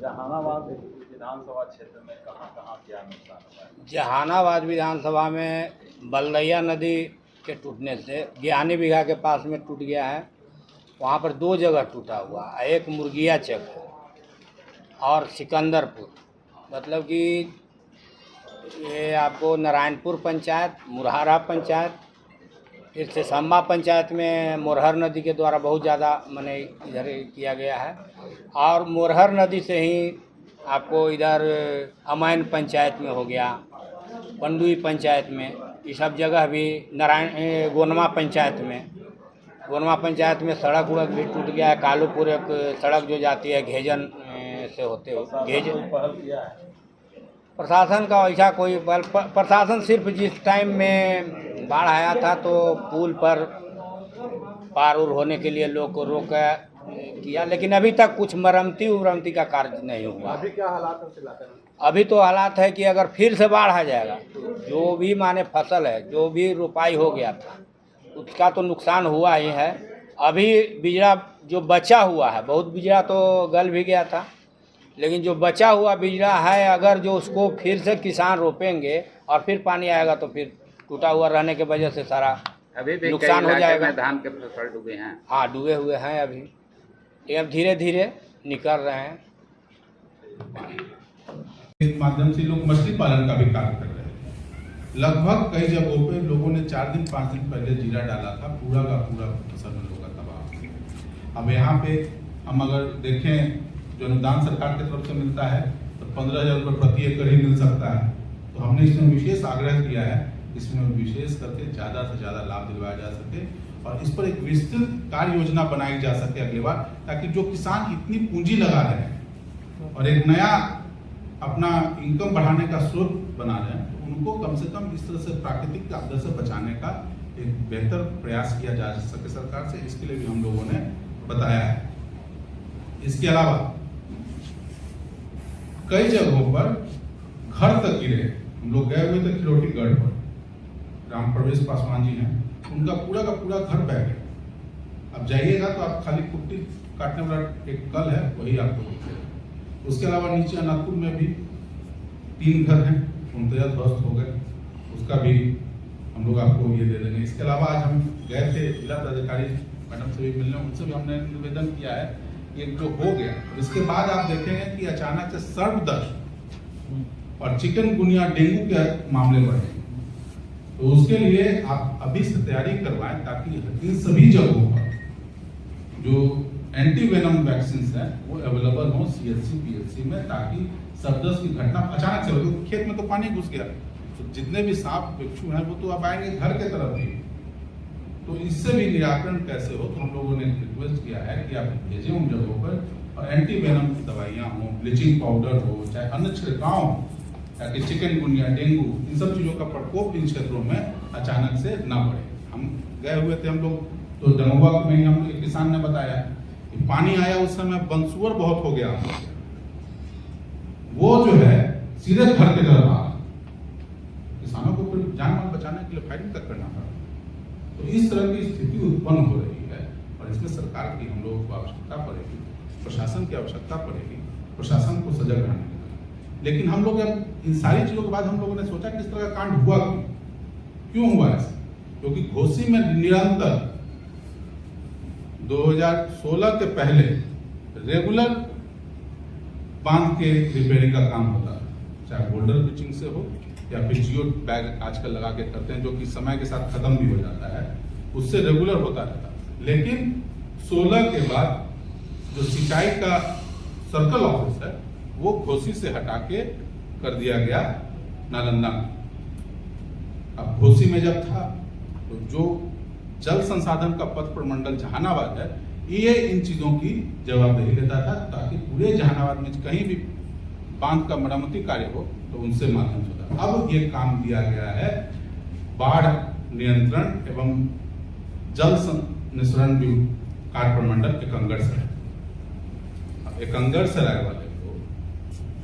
जहानाबाद विधानसभा क्षेत्र में कहाँ कहाँ क्या नुकसान हुआ है? जहानाबाद विधानसभा में बलदैया नदी के टूटने से 11 बीघा के पास में टूट गया है। वहाँ पर 2 जगह टूटा हुआ है, एक मुर्गिया चक है और सिकंदरपुर, मतलब कि ये आपको नारायणपुर पंचायत, मुरहारा पंचायत, फिर से संबा पंचायत में मोरहर नदी के द्वारा बहुत ज़्यादा मैंने इधर किया गया है। और मोरहर नदी से ही आपको इधर अमैन पंचायत में हो गया, पंडुई पंचायत में, ये सब जगह भी गोनमा पंचायत में सड़क उड़क भी टूट गया है। कालूपुर एक सड़क जो जाती है घेजन से होते हुए घेजन। पहल किया है प्रशासन का ऐसा कोई प्रशासन सिर्फ जिस टाइम में बाढ़ आया था तो पुल पर पार उर होने के लिए लोग को रोक किया, लेकिन अभी तक कुछ मरम्मती का कार्य नहीं हुआ। अभी क्या हालात है इलाके में? अभी तो हालात है कि अगर फिर से बाढ़ आ जाएगा तो जो भी माने फसल है, जो भी रोपाई हो गया था उसका तो नुकसान हुआ ही है। अभी बिजड़ा जो बचा हुआ है, बहुत बिजड़ा तो गल भी गया था, लेकिन जो बचा हुआ बिजड़ा है अगर जो उसको फिर से किसान रोपेंगे और फिर पानी आएगा तो फिर टूटा हुआ रहने की वजह से सारा अभी भी नुकसान हो जाएगा। धान के फसल डूबे हैं। हाँ, डूबे हुए हैं अभी, लेकिन धीरे धीरे निकल रहे हैं। इस माध्यम से लोग मछली पालन का भी कार्य कर रहे हैं। लगभग कई जगहों पे लोगों ने 4 दिन 5 दिन पहले जीरा डाला था, पूरा का पूरा फसल में लोगों का तबाह। अब यहाँ पे हम अगर देखें जो अनुदान सरकार की तरफ से मिलता है तो 15,000 रुपये प्रति एकड़ ही मिल सकता है। तो हमने इसमें विशेष आग्रह किया है, इसमें विशेष करके ज़्यादा से ज़्यादा लाभ दिलवाया जा सके और इस पर एक विस्तृत कार्य योजना बनाई जा सके अगली बार, ताकि जो किसान इतनी पूंजी लगा रहे हैं और एक नया अपना इनकम बढ़ाने का स्रोत बना रहे हैं, तो उनको कम से कम इस तरह से प्राकृतिक आपदा से बचाने का एक बेहतर प्रयास किया जा सके सरकार से। इसके लिए भी हम लोगों ने बताया है। इसके अलावा कई जगहों पर घर तक गिरे। हम लोग गए हुए थे खिलोटी गढ़ पर, राम प्रवेश पासवान जी हैं, उनका पूरा का पूरा घर बह गया। अब जाइएगा तो आप खाली कुट्टी काटने वाला एक कल है वही आपको दिखेगा। उसके अलावा नीचे अनाथपुर में भी 3 घर हैं, उनका ध्वस्त हो गए, उसका भी हम लोग आपको ये दे देंगे। इसके अलावा आज हम गए थे जिला पदाधिकारी मैडम से भी मिलने, उनसे भी हमने निवेदन किया है ये जो हो गया। इसके बाद आप देखेंगे कि अचानक से सर्पदंश और चिकनगुनिया डेंगू के मामले बढ़े, तो उसके लिए आप अभी से तैयारी करवाएं ताकि इन सभी जगहों पर जो एंटी वेनम वैक्सीन है वो अवेलेबल हो CHC PHC में, ताकि सर्पदंश की घटना अचानक से हो। खेत में तो पानी घुस गया तो जितने भी सांप बिच्छू हैं वो तो अब आएंगे घर के तरफ ही, तो इससे भी निराकरण कैसे हो। तो हम लोगों ने रिक्वेस्ट किया है कि आप भेजें उन जगहों पर और एंटी वेनम की दवाइयाँ हों, ब्लीचिंग पाउडर हो, चाहे अन्य छिड़काव हो, ताकि चिकनगुनिया डेंगू इन सब चीज़ों का प्रकोप इन क्षेत्रों में अचानक से ना बढ़े। हम गए हुए थे हम लोग तो डंगुआ में हम एक किसान ने बताया कि पानी आया उस समय बंसुअर बहुत हो गया, वो जो है सीधे घर के तरफ आ, किसानों को फिर जान माल बचाने के लिए फाइटिंग तक करना पड़ा। तो इस तरह की स्थिति उत्पन्न हो रही है और इसमें सरकार की हम लोगों को आवश्यकता पड़ेगी, प्रशासन की आवश्यकता पड़ेगी, प्रशासन को सजग रहने की। लेकिन हम लोग इन सारी चीजों के बाद हम लोगों ने सोचा कि इस तरह का कांड हुआ क्यों हुआ ऐसा, क्योंकि घोसी में निरंतर 2016 के पहले रेगुलर बांध के रिपेयरिंग का काम होता है, चाहे बोल्डर पिचिंग से हो या फिर जियो बैग आजकल लगा के करते हैं जो कि समय के साथ खत्म भी हो जाता है, उससे रेगुलर होता रहता है। लेकिन 16 के बाद जो सिंचाई का सर्कल ऑफिस है वो घोसी से हटा के कर दिया गया नालंदा में। अब घोसी में जब था तो जो जल संसाधन का पथ प्रमंडल जहानाबाद है ये इन चीजों की जवाबदेही लेता था, ताकि पूरे जहानाबाद में कहीं भी बांध का मरम्मती कार्य हो तो उनसे माध्यम से होता। अब ये काम दिया गया है बाढ़ नियंत्रण एवं जल निस्सरण कार्य प्रमंडल एकंगड़ सराय। एकंगड़ सराय वाले को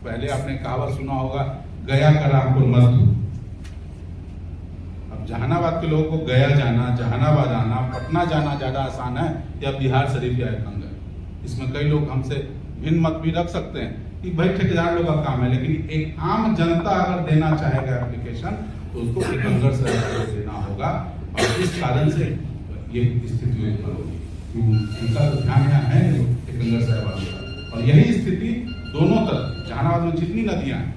पहले आपने कहावत सुना होगा, गया का राम को मत दो। अब जहानाबाद के लोगों को गया जाना, जहानाबाद आना, पटना जाना ज्यादा आसान है या बिहार शरीफ या एकंगड़। इसमें कई लोग हमसे भिन्न मत भी रख सकते हैं कि भाई ठेकेदार लोग का काम है, लेकिन एक आम जनता अगर देना चाहेगा एप्लीकेशन तो उसको टिकंगर से देना होगा। और इस कारण से ये स्थिति उत्पन्न होगी। उनका तो ध्यान यहाँ है टिकंगर साहब, और यही स्थिति दोनों तरफ जहानाबाद में जितनी नदियां हैं,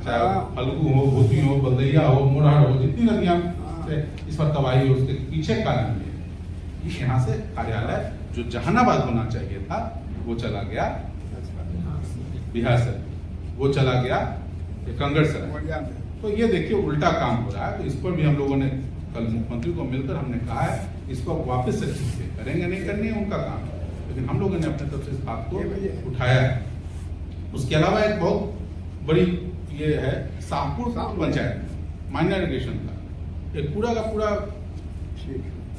चाहे फल्गु हो, भूती हो, बलदैया हो, मोरहाड़ हो, जितनी नदियां इस पर तबाही हो, उसके पीछे कारण ये कि यहाँ से कार्यालय जो जहानाबाद होना चाहिए था वो चला गया बिहार से, वो चला गया टिकंगर सराय। तो ये देखिए उल्टा काम हो रहा है। तो इस पर भी हम लोगों ने कल मुख्यमंत्री को मिलकर हमने कहा है इसको वापस से करेंगे, नहीं करनी है उनका काम, लेकिन हम लोगों ने अपने तरफ से इस बात को उठाया है। उसके अलावा एक बहुत बड़ी ये है शाहपुर पंचायत माइनर इरिगेशन का एक पूरा का पूरा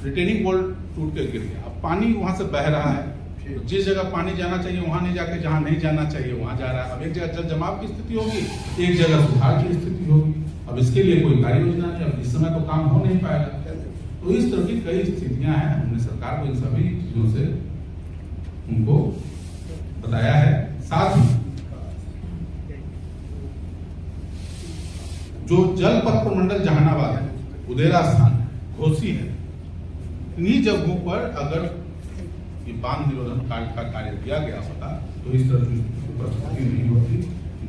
रिटेनिंग वॉल टूट के गिर गया। अब पानी वहां से बह रहा है, तो जिस जगह पानी जाना चाहिए वहां नहीं जाके जहां नहीं जाना चाहिए वहां जा रहा है। अब एक जगह जल जमाव की स्थिति होगी, एक जगह सुधार की स्थिति होगी। अब इसके लिए कोई कार्य योजना नहीं, अब इस समय तो काम हो नहीं पाएगा। तो इस तरह की कई स्थितियां हैं। हमने सरकार को इन सभी चीजों से उनको बताया है। साथ ही जो जल पथ प्रमंडल जहानाबाद है, उदेरा स्थान है, घोसी है, इन्हीं जगहों पर अगर ये बांध निरोधन कार्य का कार्य किया गया होता तो इस तरह की परिस्थिति नहीं होती।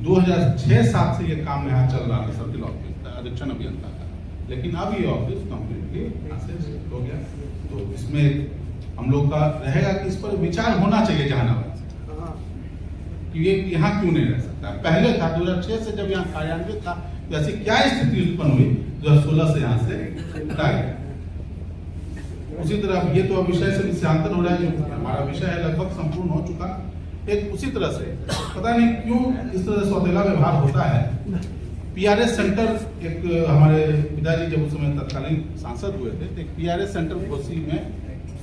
2006-07 से ये काम यहाँ चल रहा था सर्किल ऑफिस अधीक्षण अभियंता का, लेकिन अब ये ऑफिस कंप्लीटली यहाँ से शिफ्ट हो गया। तो इसमें हम लोग का रहेगा कि इस पर विचार होना चाहिए जहानाबाद से कि ये यहाँ क्यों नहीं रह सकता। पहले था 2006 से जब यहाँ कार्यान्वित था, तो ऐसी क्या स्थिति उत्पन्न हुई 2016 से यहाँ से हटा गया। उसी तरह ये तो अब विषय से विषयांतर हो रहा है, जो हमारा विषय है लगभग संपूर्ण हो चुका। एक उसी तरह से पता नहीं क्यों इस तरह से सौतेला व्यवहार होता है। पीआरएस सेंटर एक हमारे पिताजी जब उस समय तत्कालीन सांसद हुए थे, तो एक पीआरएस सेंटर घोसी में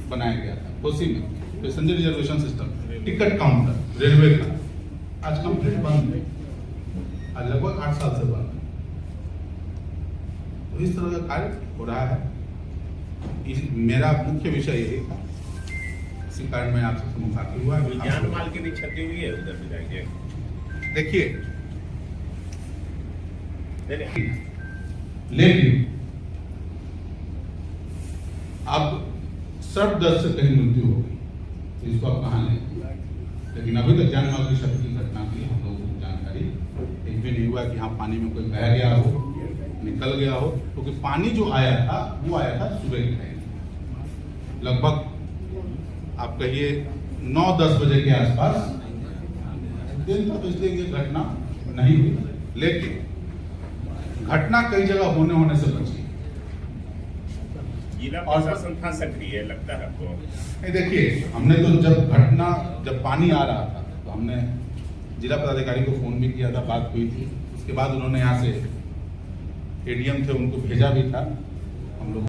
बनाया गया था। घोसी में passenger reservation system, ticket counter railway का, आज कंप्लीट बंद है, आज लगभग 8 साल से बंद है। तो इस तरह का कार्य हो रहा है। मेरा मुख्य विषय यही था, इसी कारण मैं आपसे मुखातिब हुआ। जान माल की भी क्षति हुई है उधर भी देखिए, लेकिन अब सर्प दर्द से कहीं मृत्यु हो गई तो इसको आप कहाँ लें, लेकिन अभी तक जान माल की क्षति की घटना की हम लोगों को जानकारी एक भी नहीं हुआ कि हाँ पानी में कोई बह गया हो, निकल गया हो, क्योंकि पानी जो आया था वो आया था सुबह के टाइम, लगभग आप कहिए 9-10 बजे के आसपास दिन तक, इसलिए ये घटना नहीं हुई। लेकिन घटना कई जगह होने से बची। जिला प्रशासन था सक्रिय लगता है आपको? नहीं, देखिए हमने तो जब पानी आ रहा था तो हमने जिला पदाधिकारी को फोन भी किया था, बात हुई थी। उसके बाद उन्होंने यहाँ से एडीएम थे उनको भेजा भी था। हम लोग